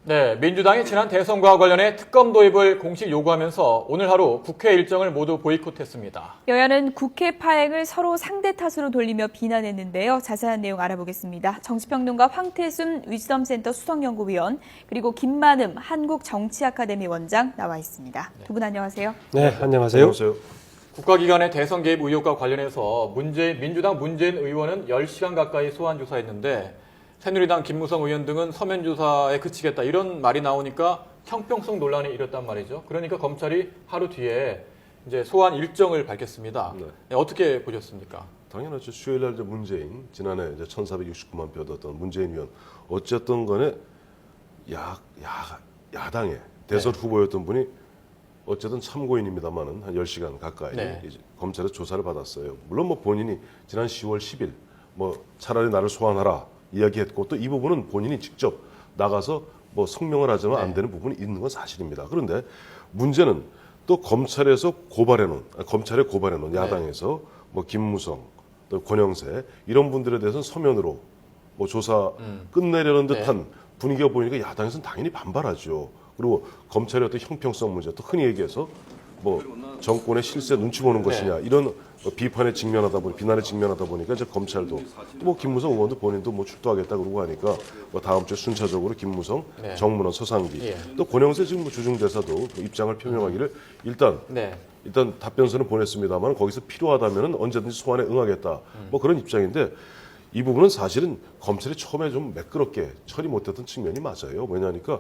네, 민주당이 지난 대선과 관련해 특검 도입을 공식 요구하면서 오늘 하루 국회 일정을 모두 보이콧했습니다. 여야는 국회 파행을 서로 상대 탓으로 돌리며 비난했는데요. 자세한 내용 알아보겠습니다. 정치평론가 황태순 위즈덤센터 수석연구위원 그리고 김만음 한국정치아카데미 원장 나와 있습니다. 두 분 안녕하세요. 네, 안녕하세요. 국가기관의 대선 개입 의혹과 관련해서 민주당 문재인 의원은 10시간 가까이 소환 조사했는데 새누리당 김무성 의원 등은 서면 조사에 그치겠다 이런 말이 나오니까 형평성 논란이 일었단 말이죠. 그러니까 검찰이 하루 뒤에 이제 소환 일정을 밝혔습니다. 네, 어떻게 보셨습니까? 당연하죠. 수요일 날 문재인 지난해 이제 1,469만 표 얻었던 문재인 의원 어쨌든 간에 야당의 대선 후보였던 분이 어쨌든 참고인입니다만은 한 10시간 가까이 이제 검찰에 조사를 받았어요. 물론 뭐 본인이 지난 10월 10일 뭐 차라리 나를 소환하라 이야기했고 또 이 부분은 본인이 직접 나가서 뭐 성명을 하자면 안 되는 부분이 있는 건 사실입니다. 그런데 문제는 또 검찰에 고발해놓은 야당에서 뭐 김무성, 또 권영세 이런 분들에 대해서는 서면으로 뭐 조사 끝내려는 듯한 분위기가 보이니까 야당에서는 당연히 반발하죠. 그리고 검찰의 어떤 형평성 문제, 또 흔히 얘기해서 뭐 정권의 실세 눈치 보는 것이냐 이런 비난에 직면하다 보니까 이제 검찰도 또 뭐 김무성 의원도 본인도 뭐 출두하겠다 그러고 하니까 뭐 다음 주에 순차적으로 김무성, 정문원, 서상기 또 권영세 지금 뭐 주중대사도 입장을 표명하기를 일단 답변서는 보냈습니다만 거기서 필요하다면 언제든지 소환에 응하겠다 뭐 그런 입장인데 이 부분은 사실은 검찰이 처음에 좀 매끄럽게 처리 못했던 측면이 맞아요. 왜냐하니까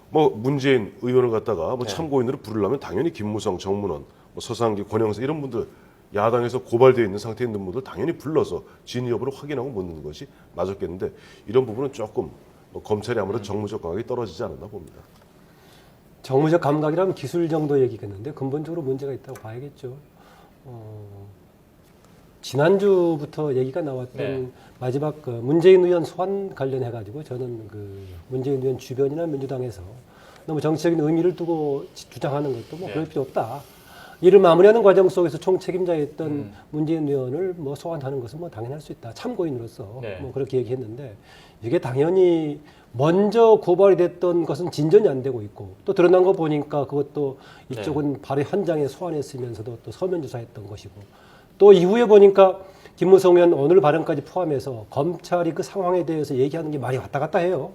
뭐 문재인 의원을 갖다가 뭐 참고인으로 부르려면 당연히 김무성, 정문원, 뭐 서상기, 권영세 이런 분들 야당에서 고발되어 있는 상태에 있는 분들 당연히 불러서 진위 여부를 확인하고 묻는 것이 맞았겠는데 이런 부분은 조금 뭐 검찰이 아무래도 정무적 감각이 떨어지지 않았나 봅니다. 정무적 감각이라면 기술 정도 얘기겠는데 근본적으로 문제가 있다고 봐야겠죠. 지난주부터 얘기가 나왔던 마지막 그 문재인 의원 소환 관련해가지고 저는 그 문재인 의원 주변이나 민주당에서 너무 정치적인 의미를 두고 주장하는 것도 뭐 그럴 필요 없다. 이를 마무리하는 과정 속에서 총책임자였던 문재인 의원을 뭐 소환하는 것은 뭐 당연할 수 있다. 참고인으로서 뭐 그렇게 얘기했는데 이게 당연히 먼저 고발이 됐던 것은 진전이 안 되고 있고 또 드러난 거 보니까 그것도 이쪽은 바로 현장에 소환했으면서도 또 서면 조사했던 것이고 또 이후에 보니까 김무성 의원 오늘 발언까지 포함해서 검찰이 그 상황에 대해서 얘기하는 게 많이 왔다 갔다 해요.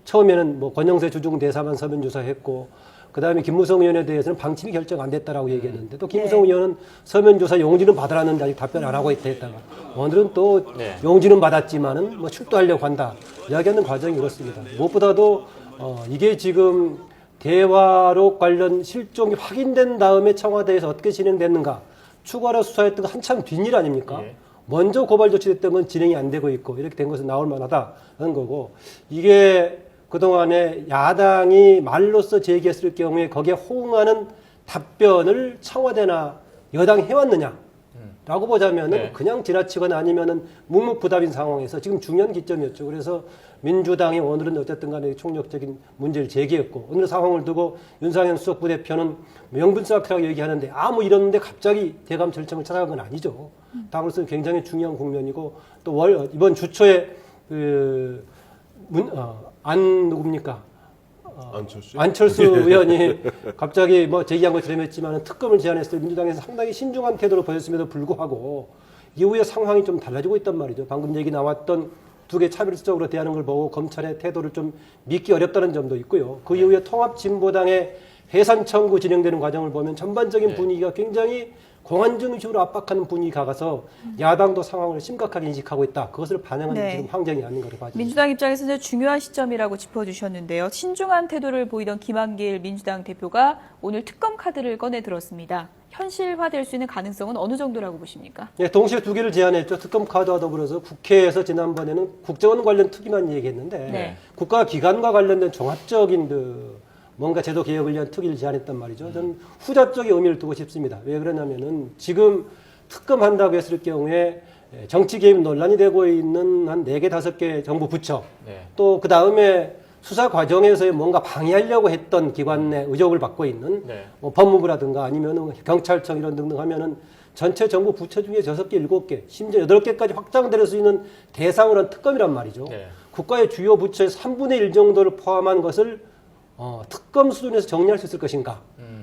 처음에는 뭐 권영세 주중 대사만 서면 조사했고 그다음에 김무성 의원에 대해서는 방침이 결정 안 됐다라고 얘기했는데 또 김무성 의원은 서면 조사 용지는 받으라는데 아직 답변 안 하고 있다 했다가 오늘은 또 용지는 받았지만은 뭐 출두하려고 한다 이야기하는 과정이 이렇습니다. 무엇보다도 이게 지금 대화록 관련 실종이 확인된 다음에 청와대에서 어떻게 진행됐는가 추가로 수사했던 거 한참 뒷일 아닙니까? 먼저 고발 조치됐던 건 진행이 안 되고 있고 이렇게 된 것은 나올 만하다는 거고 이게 그동안에 야당이 말로써 제기했을 경우에 거기에 호응하는 답변을 청와대나 여당이 해왔느냐 라고 보자면은 그냥 지나치거나 아니면은 묵묵부답인 상황에서 지금 중요한 기점이었죠. 그래서 민주당이 오늘은 어쨌든 간에 총력적인 문제를 제기했고 오늘 상황을 두고 윤상현 수석부 대표는 명분 쌓기라고 얘기하는데 뭐 이러는데 갑자기 대감 절정을 찾아간 건 아니죠. 당으로서 굉장히 중요한 국면이고 또 이번 주초에 누굽니까? 안철수 의원이 갑자기 뭐 제기한 것처럼 했지만 특검을 제안했을 때 민주당에서 상당히 신중한 태도를 보였음에도 불구하고 이후에 상황이 좀 달라지고 있단 말이죠. 방금 얘기 나왔던 두 개 차별적으로 대하는 걸 보고 검찰의 태도를 좀 믿기 어렵다는 점도 있고요. 그 이후에 통합진보당의 해산 청구 진행되는 과정을 보면 전반적인 분위기가 굉장히 공안 중심으로 압박하는 분위기가 가서 야당도 상황을 심각하게 인식하고 있다. 그것을 반영하는 지금 환경이 아닌 것으로 봐집니다. 민주당 입장에서는 중요한 시점이라고 짚어주셨는데요. 신중한 태도를 보이던 김한길 민주당 대표가 오늘 특검 카드를 꺼내 들었습니다. 현실화될 수 있는 가능성은 어느 정도라고 보십니까? 네, 동시에 두 개를 제안했죠. 특검 카드와 더불어서 국회에서 지난번에는 국정원 관련 특위만 얘기했는데 국가기관과 관련된 종합적인 뭔가 제도 개혁을 위한 특위를 제안했단 말이죠. 저는 후자 쪽에 의미를 두고 싶습니다. 왜 그러냐면은 지금 특검한다고 했을 경우에 정치 개입 논란이 되고 있는 한 4개, 5개 정부 부처 또 그 다음에 수사 과정에서 뭔가 방해하려고 했던 기관의 의혹을 받고 있는 뭐 법무부라든가 아니면 경찰청 이런 등등 하면은 전체 정부 부처 중에 6개, 7개, 심지어 8개까지 확장될 수 있는 대상으로 한 특검이란 말이죠. 국가의 주요 부처의 3분의 1 정도를 포함한 것을 특검 수준에서 정리할 수 있을 것인가?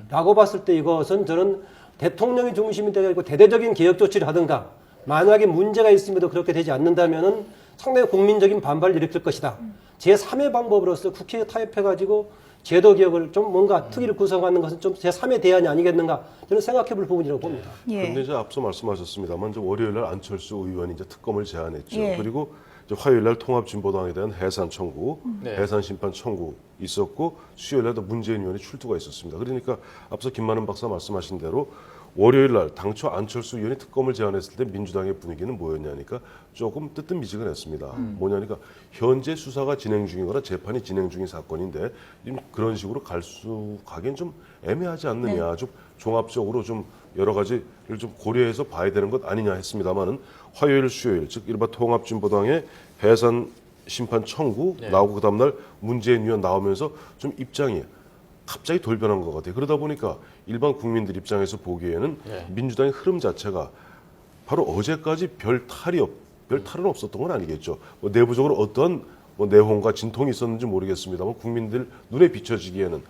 라고 봤을 때 이것은 저는 대통령이 중심이 되고 대대적인 개혁 조치를 하든가 만약에 문제가 있음에도 그렇게 되지 않는다면은 상당히 국민적인 반발을 일으킬 것이다. 제3의 방법으로서 국회에 타협해가지고 제도 개혁을 좀 뭔가 특위를 구성하는 것은 좀 제3의 대안이 아니겠는가 저는 생각해 볼 부분이라고 봅니다. 그런데 이제 앞서 말씀하셨습니다만 이제 월요일 날 안철수 의원이 이제 특검을 제안했죠. 그리고 이제 화요일 날 통합진보당에 대한 해산 청구, 해산 심판 청구 있었고 수요일 날도 문재인 의원이 출두가 있었습니다. 그러니까 앞서 김만은 박사 말씀하신 대로 월요일 날 당초 안철수 의원이 특검을 제안했을 때 민주당의 분위기는 뭐였냐니까 조금 뜨뜻미지근했습니다. 뭐냐니까 현재 수사가 진행 중이거나 재판이 진행 중인 사건인데 그런 식으로 가기엔 좀 애매하지 않느냐, 좀 종합적으로 좀 여러 가지를 좀 고려해서 봐야 되는 것 아니냐 했습니다만은 화요일, 수요일 즉 이른바 통합진보당의 해산 심판 청구 나오고 그 다음날 문재인 의원 나오면서 좀 입장이 갑자기 돌변한 것 같아요. 그러다 보니까 일반 국민들 입장에서 보기에는 민주당의 흐름 자체가 바로 어제까지 별 탈은 없었던 건 아니겠죠. 뭐 내부적으로 어떤 뭐 내홍과 진통이 있었는지 모르겠습니다만 국민들 눈에 비춰지기에는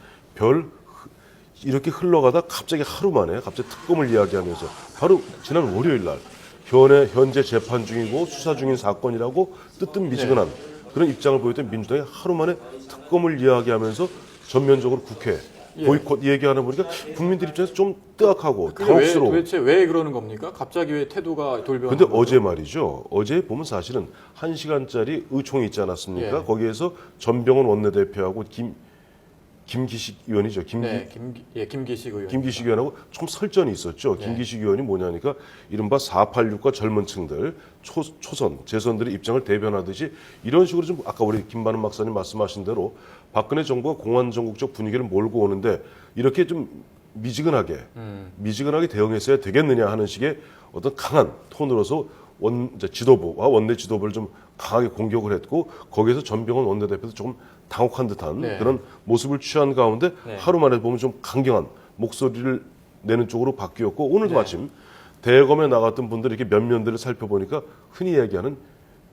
이렇게 흘러가다 갑자기 하루 만에 갑자기 특검을 이야기하면서 바로 지난 월요일 날 현재 재판 중이고 수사 중인 사건이라고 뜨뜻미지근한 그런 입장을 보였던 민주당이 하루 만에 특검을 이야기하면서 전면적으로 국회 보이콧 얘기하는 보니까 국민들 입장에서 좀 뜨악하고 당혹스러워. 도대체 왜 그러는 겁니까? 갑자기 왜 태도가 돌변하는 근데 어제 말이죠. 어제 보면 사실은 1시간짜리 의총이 있지 않았습니까? 거기에서 전병헌 원내대표하고 김기식 의원이죠. 김기식 의원. 김기식 의원하고 좀 설전이 있었죠. 김기식 의원이 뭐냐니까 이른바 486과 젊은 층들, 초선, 재선들의 입장을 대변하듯이 이런 식으로 좀 아까 우리 김만은 박사님 말씀하신 대로 박근혜 정부가 공안정국적 분위기를 몰고 오는데 이렇게 좀 미지근하게 대응했어야 되겠느냐 하는 식의 어떤 강한 톤으로서 지도부와 원내 지도부를 좀 강하게 공격을 했고 거기에서 전병헌 원내대표도 조금 당혹한 듯한 그런 모습을 취한 가운데 하루 만에 보면 좀 강경한 목소리를 내는 쪽으로 바뀌었고 오늘도 마침 대검에 나갔던 분들이 이렇게 면면들을 살펴보니까 흔히 얘기하는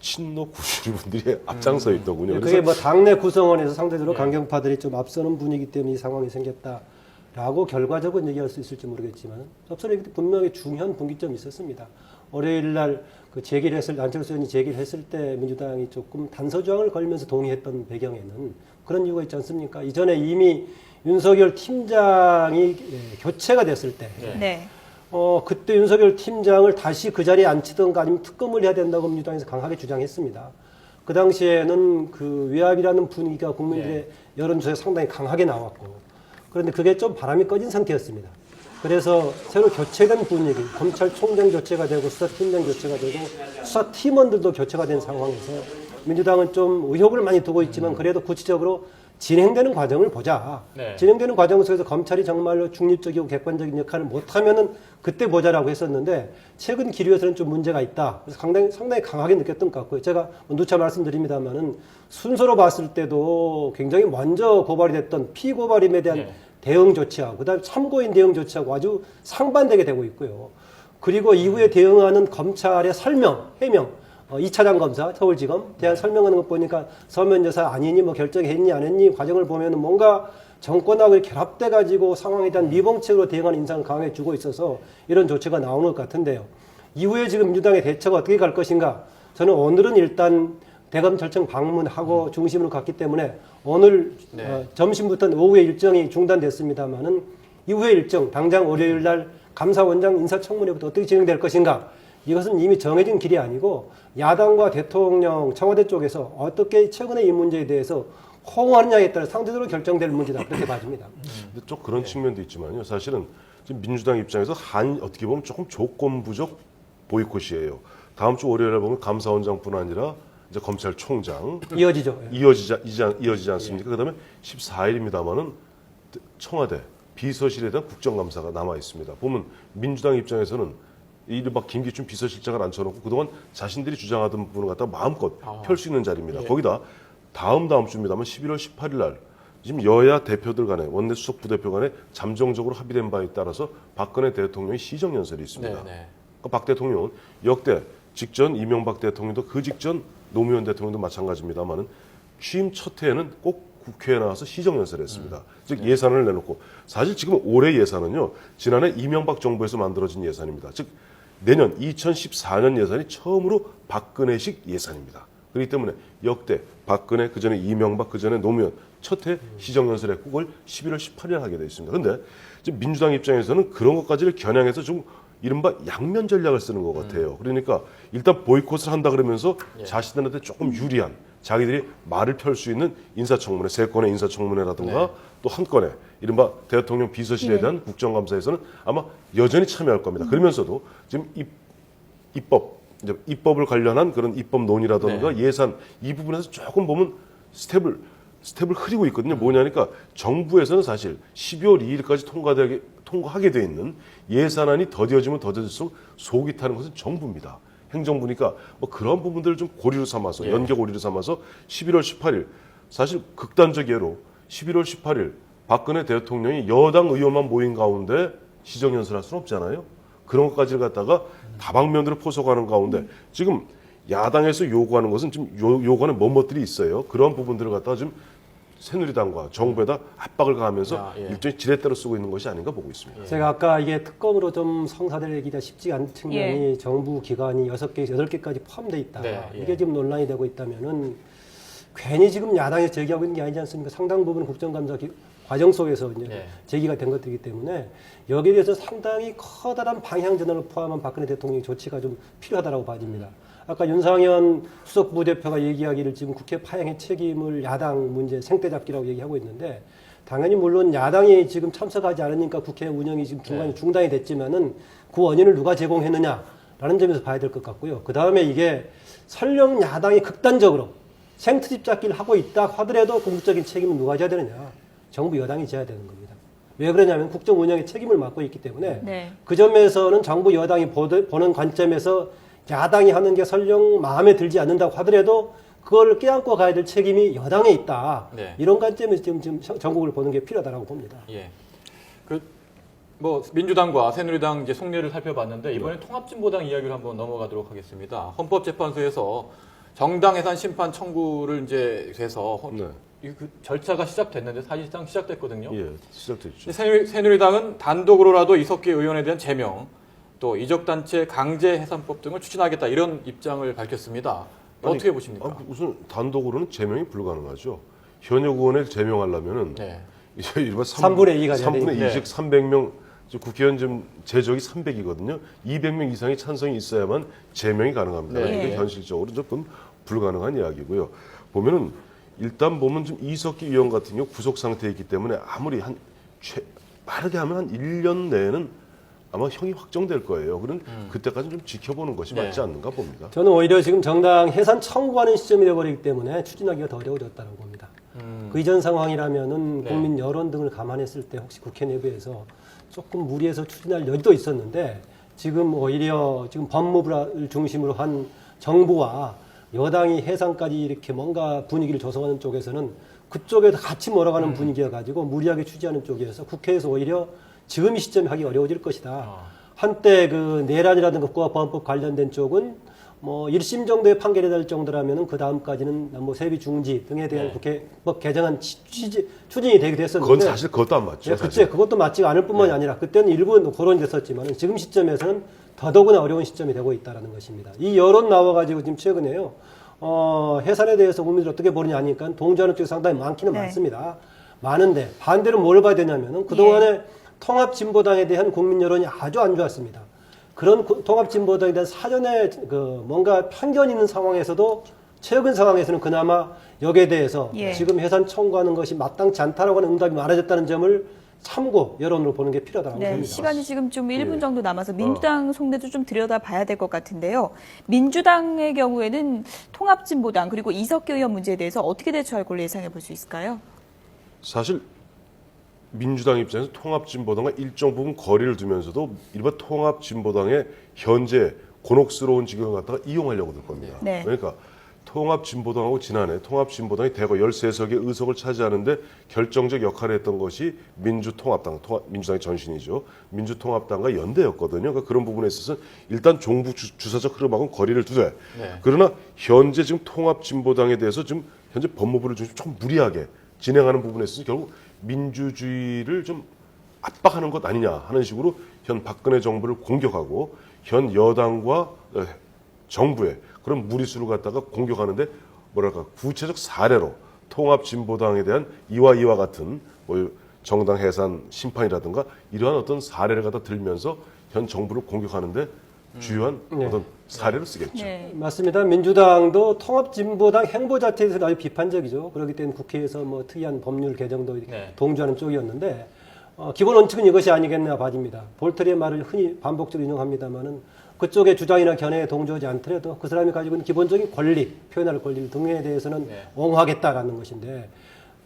친노 구시리 분들이 앞장서 있더군요. 그게 뭐 당내 구성원에서 상대적으로 강경파들이 좀 앞서는 분위기 때문에 이 상황이 생겼다라고 결과적으로 얘기할 수 있을지 모르겠지만 앞서 얘기 때 분명히 중요한 분기점이 있었습니다. 월요일 날 그 안철수 의원이 제기를 했을 때 민주당이 조금 단서 조항을 걸면서 동의했던 배경에는 그런 이유가 있지 않습니까? 이전에 이미 윤석열 팀장이 교체가 됐을 때 그때 윤석열 팀장을 다시 그 자리에 앉히든가 아니면 특검을 해야 된다고 민주당에서 강하게 주장했습니다. 그 당시에는 그 외압이라는 분위기가 국민들의 여론조사에 상당히 강하게 나왔고 그런데 그게 좀 바람이 꺼진 상태였습니다. 그래서 새로 교체된 분위기, 검찰총장 교체가 되고 수사팀장 교체가 되고 수사팀원들도 교체가 된 상황에서 민주당은 좀 의혹을 많이 두고 있지만 그래도 구체적으로 진행되는 과정을 보자. 진행되는 과정 속에서 검찰이 정말로 중립적이고 객관적인 역할을 못하면은 그때 보자라고 했었는데 최근 기류에서는 좀 문제가 있다. 그래서 상당히 강하게 느꼈던 것 같고요. 제가 누차 말씀드립니다만은 순서로 봤을 때도 굉장히 먼저 고발이 됐던 피고발임에 대한 대응 조치하고 그다음에 참고인 대응 조치하고 아주 상반되게 되고 있고요. 그리고 이후에 대응하는 검찰의 해명 2차장 검사 서울지검 대한 설명하는 것 보니까 서면 조사 아니니 뭐 결정했니 안 했니 과정을 보면은 뭔가 정권하고 결합돼 가지고 상황에 대한 미봉책으로 대응하는 인상을 강하게 주고 있어서 이런 조치가 나오는 것 같은데요. 이후에 지금 민주당의 대처가 어떻게 갈 것인가? 저는 오늘은 일단 대검찰청 방문하고 중심으로 갔기 때문에 오늘 점심부터 오후에 일정이 중단됐습니다만은 이후의 일정 당장 월요일 날 감사원장 인사청문회부터 어떻게 진행될 것인가? 이것은 이미 정해진 길이 아니고 야당과 대통령, 청와대 쪽에서 어떻게 최근에 이 문제에 대해서 호응하느냐에 따라 상대적으로 결정될 문제다 그렇게 봐집니다. 근데 좀 그런 측면도 있지만요. 사실은 지금 민주당 입장에서 어떻게 보면 조금 조건부적 보이콧이에요. 다음 주 월요일에 보면 감사원장뿐 아니라 이제 검찰총장 이어지지 않습니까? 그다음에 14일입니다만은 청와대 비서실에 대한 국정감사가 남아 있습니다. 보면 민주당 입장에서는 이른바 김기춘 비서실장을 앉혀놓고 그동안 자신들이 주장하던 부분을 갖다 마음껏 펼 수 있는 자리입니다. 거기다 다음 주입니다만 11월 18일 날 지금 여야 대표들 간에 원내 수석 부대표 간에 잠정적으로 합의된 바에 따라서 박근혜 대통령의 시정연설이 있습니다. 그러니까 박 대통령은 역대 직전 이명박 대통령도 그 직전 노무현 대통령도 마찬가지입니다만은 취임 첫 해에는 꼭 국회에 나와서 시정연설을 했습니다. 즉 예산을 내놓고 사실 지금 올해 예산은요 지난해 이명박 정부에서 만들어진 예산입니다. 즉 내년 2014년 예산이 처음으로 박근혜식 예산입니다. 그렇기 때문에 역대 박근혜 그전에 이명박 그전에 노무현 첫 해 시정연설을 했고 그걸 11월 18일 하게 되어 있습니다. 그런데 지금 민주당 입장에서는 그런 것까지를 겨냥해서 좀 이른바 양면 전략을 쓰는 것 같아요. 그러니까 일단 보이콧을 한다 그러면서 자신들한테 조금 유리한 자기들이 말을 펼 수 있는 인사청문회, 세 건의 인사청문회라든가 또 한 건의 이른바 대통령 비서실에 대한 국정감사에서는 아마 여전히 참여할 겁니다. 그러면서도 지금 입법을 관련한 그런 입법 논의라든가 예산 이 부분에서 조금 보면 스텝을 흐리고 있거든요. 뭐냐니까 정부에서는 사실 12월 2일까지 통과하게 돼 있는 예산안이 더뎌지면 더뎌질수록 속이 타는 것은 정부입니다. 행정부니까 뭐 그런 부분들을 좀 고리로 삼아서 연계 고리로 삼아서 11월 18일 사실 극단적 예로 11월 18일 박근혜 대통령이 여당 의원만 모인 가운데 시정연설할 수는 없잖아요. 그런 것까지를 갖다가 다방면으로 포석하는 가운데 지금 야당에서 요구하는 것은 지금 요구하는 뭐뭐들이 있어요. 그런 부분들을 갖다가 지금 새누리당과 정부에다 압박을 가하면서 일종의 지렛대로 쓰고 있는 것이 아닌가 보고 있습니다. 제가 아까 이게 특검으로 좀 성사되기가 쉽지 않은 측면이 정부 기관이 6개, 8개까지 포함되어 있다. 이게 지금 논란이 되고 있다면은 괜히 지금 야당에서 제기하고 있는 게 아니지 않습니까? 상당 부분 국정감사 과정 속에서 이제 제기가 된 것들이기 때문에 여기에 대해서 상당히 커다란 방향 전환을 포함한 박근혜 대통령의 조치가 좀 필요하다고 봐집니다. 아까 윤상현 수석 부대표가 얘기하기를 지금 국회 파행의 책임을 야당 문제 생떼잡기라고 얘기하고 있는데 당연히 물론 야당이 지금 참석하지 않으니까 국회 운영이 지금 중간에 중단이 됐지만은 그 원인을 누가 제공했느냐라는 점에서 봐야 될 것 같고요. 그 다음에 이게 설령 야당이 극단적으로 생트집 잡기를 하고 있다 하더라도 궁극적인 책임은 누가 져야 되느냐? 정부 여당이 져야 되는 겁니다. 왜 그러냐면 국정 운영의 책임을 맡고 있기 때문에 그 점에서는 정부 여당이 보는 관점에서 야당이 하는 게 설령 마음에 들지 않는다고 하더라도 그걸 껴안고 가야 될 책임이 여당에 있다. 이런 관점에서 지금 전국을 보는 게 필요하다고 봅니다. 뭐 민주당과 새누리당 이제 속내를 살펴봤는데 이번에 통합진보당 이야기를 한번 넘어가도록 하겠습니다. 헌법재판소에서 정당 해산 심판 청구를 이제 해서 그 절차가 시작됐는데 사실상 시작됐거든요. 시작됐죠. 새누리당은 단독으로라도 이석기 의원에 대한 제명, 또 이적단체 강제해산법 등을 추진하겠다 이런 입장을 밝혔습니다. 어떻게 보십니까? 우선 단독으로는 제명이 불가능하죠. 현역 의원을 제명하려면은 이제 일반 3분의 2가 3분의 2즉 300명 국회의원 좀 제적이 300이거든요. 200명 이상의 찬성이 있어야만 제명이 가능합니다. 이게 현실적으로 조금 불가능한 이야기고요. 보면은 일단 보면 좀 이석기 의원 같은 경우 구속 상태에 있기 때문에 아무리 빠르게 하면 한 1년 내에는 아마 형이 확정될 거예요. 그런 그때까지 좀 지켜보는 것이 맞지 않는가 봅니다. 저는 오히려 지금 정당 해산 청구하는 시점이 되어버리기 때문에 추진하기가 더 어려워졌다고 봅니다. 그 이전 상황이라면은 국민 여론 등을 감안했을 때 혹시 국회 내부에서 조금 무리해서 추진할 여지도 있었는데 지금 오히려 지금 법무부를 중심으로 한 정부와 여당이 해산까지 이렇게 뭔가 분위기를 조성하는 쪽에서는 그쪽에서 같이 몰아가는 분위기여가지고 무리하게 추진하는 쪽이어서 국회에서 오히려 지금 이 시점에 하기 어려워질 것이다. 한때 그 내란이라든가 국가보안법 관련된 쪽은 뭐 1심 정도의 판결이 될 정도라면은 그 다음까지는 뭐 세비 중지 등에 대한 국회법 개정안 추진이 되기도 했었는데. 그건 사실 그것도 안 맞죠. 그때 그것도 맞지가 않을 뿐만이 아니라 그때는 일부 거론이 됐었지만 지금 시점에서는 더더구나 어려운 시점이 되고 있다는 것입니다. 이 여론 나와가지고 지금 최근에요. 해산에 대해서 국민들이 어떻게 보느냐 하니까 동조하는 쪽이 상당히 많기는 많습니다. 많은데 반대로 뭘 봐야 되냐면은 그동안에 통합진보당에 대한 국민 여론이 아주 안 좋았습니다. 그런 통합진보당에 대한 사전에 뭔가 편견이 있는 상황에서도 최근 상황에서는 그나마 여기에 대해서 지금 해산 청구하는 것이 마땅치 않다라고 하는 응답이 많아졌다는 점을 참고 여론으로 보는 게 필요하다고 봅니다. 시간이 지금 좀 1분 정도 남아서 민주당 속내도 좀 들여다봐야 될 것 같은데요. 민주당의 경우에는 통합진보당 그리고 이석기 의원 문제에 대해서 어떻게 대처할 걸로 예상해 볼 수 있을까요? 사실 민주당 입장에서 통합진보당과 일정 부분 거리를 두면서도 일반 통합진보당의 현재 곤혹스러운 지경을 갖다가 이용하려고 들 겁니다. 그러니까 통합진보당하고 지난해 통합진보당이 대거 13석의 의석을 차지하는데 결정적 역할을 했던 것이 민주통합당, 민주당의 전신이죠. 민주통합당과 연대였거든요. 그러니까 그런 부분에 있어서 일단 종북 주사적 흐름하고는 거리를 두되 네. 그러나 현재 지금 통합진보당에 대해서 지금 현재 법무부를 좀 무리하게 진행하는 부분에 있어서 결국 민주주의를 좀 압박하는 것 아니냐 하는 식으로 현 박근혜 정부를 공격하고 현 여당과 정부의 그런 무리수를 갖다가 공격하는데 뭐랄까 구체적 사례로 통합진보당에 대한 이와 같은 뭐 정당 해산 심판이라든가 이러한 어떤 사례를 갖다 들면서 현 정부를 공격하는데 주요한 어떤 사례를 쓰겠죠. 네. 맞습니다. 민주당도 통합진보당 행보 자체에 대해서 아주 비판적이죠. 그렇기 때문에 국회에서 뭐 특이한 법률 개정도 네. 동조하는 쪽이었는데 기본 원칙은 이것이 아니겠나 봐집니다. 볼테르의 말을 흔히 반복적으로 인용합니다만은 그쪽의 주장이나 견해에 동조하지 않더라도 그 사람이 가지고 있는 기본적인 권리, 표현할 권리 등에 대해서는 네. 옹호하겠다라는 것인데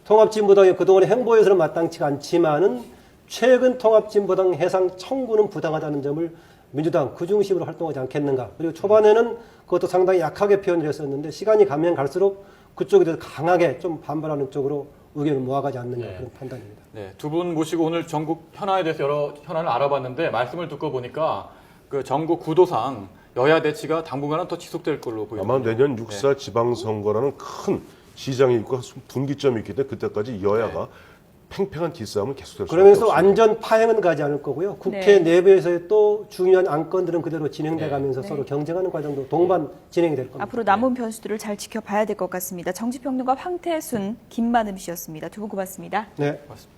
통합진보당이 그동안의 행보에서는 마땅치가 않지만은 최근 통합진보당 해상 청구는 부당하다는 점을 민주당 그 중심으로 활동하지 않겠는가. 그리고 초반에는 그것도 상당히 약하게 표현을 했었는데 시간이 가면 갈수록 그쪽에 대해서 강하게 좀 반발하는 쪽으로 의견을 모아가지 않느냐 네. 그런 판단입니다. 네, 두 분 모시고 오늘 전국 현안에 대해서 여러 현안을 알아봤는데 말씀을 듣고 보니까 그 전국 구도상 여야 대치가 당분간은 더 지속될 걸로 보입니다. 아마 내년 6.4 지방선거라는 큰 시장이 있고 분기점이 있기 때문에 그때까지 여야가 팽팽한 기싸움을 계속될 수밖에 그러면서 없습니다. 완전 파행은 가지 않을 거고요. 국회 네. 내부에서의 또 중요한 안건들은 그대로 진행돼 네. 가면서 네. 서로 경쟁하는 과정도 동반 진행이 될 겁니다. 앞으로 남은 변수들을 잘 지켜봐야 될 것 같습니다. 정치평론가 황태순, 김만음 씨였습니다. 두 분 고맙습니다. 네. 맞습니다.